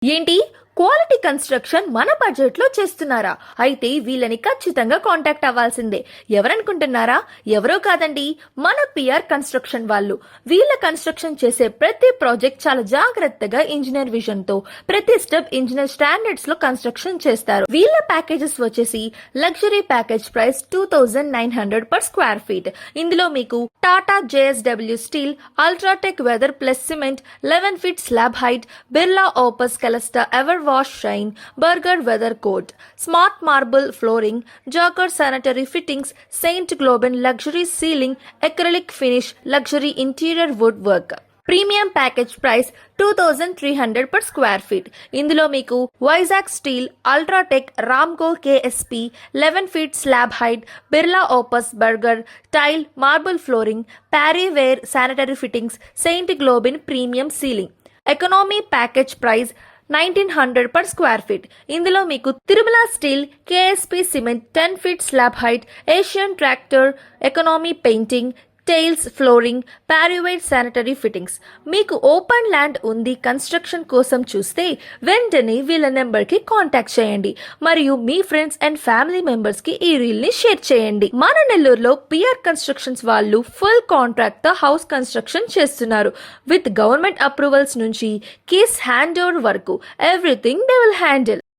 ఏంటి quality construction మన budget లో చేస్తున్నారా? అయితే వీళ్ళని ఖచ్చితంగా కాంటాక్ట్ అవ్వాల్సిందే. ఎవరనుకుంటున్నారా? ఎవరో కాదండి, మన పిఆర్ కన్స్ట్రక్షన్ వాళ్ళు. వీళ్ళ కన్స్ట్రక్షన్ చేసే ప్రతి ప్రాజెక్ట్ చాలా జాగ్రత్తగా ఇంజనీర్ విజన్ తో, ప్రతి స్టెప్ ఇంజనీర్ స్టాండర్డ్స్ లో కన్స్ట్రక్షన్ చేస్తారు. వీళ్ళ ప్యాకేజెస్ వచ్చేసి luxury package price 2900 per square feet. ఇందులో మీకు Tata JSW steel, UltraTech weather plus cement, 11 feet slab height, Birla Opus Calista ever wash shine, Berger weather coat, smart marble flooring, Jaquar sanitary fittings, Saint Gobain luxury ceiling, acrylic finish, luxury interior wood work. Premium package price 2300 per square feet. ఇందులో మీకు Vizag steel, UltraTech, Ramco KSP, 11 feet slab height, Birla Opus Berger, tile, marble flooring, Parryware sanitary fittings, Saint Gobain premium ceiling. Economy package price 1900 per square feet. ఇందులో మీకు Tirumala steel, KSP cement, 10 feet slab height, Asian tractor, economy painting, tiles, flooring, Parryware sanitary fittings. మీకు open land ఉంది construction కోసం చూస్తే వెంటనే వీళ్ళ number కి contact చేయండి. మరియు మీ ఫ్రెండ్స్ అండ్ ఫ్యామిలీ మెంబర్స్ కి ఈ రీల్ ని షేర్ చేయండి. మన నెల్లూరులో పిఆర్ కన్స్ట్రక్షన్స్ వాళ్ళు ఫుల్ కాంట్రాక్ట్ తో హౌస్ కన్స్ట్రక్షన్ చేస్తున్నారు. విత్ గవర్నమెంట్ అప్రూవల్స్ నుంచి కేస్ హ్యాండ్ ఓవర్ వరకు ఎవ్రీథింగ్ దే విల్ హ్యాండిల్.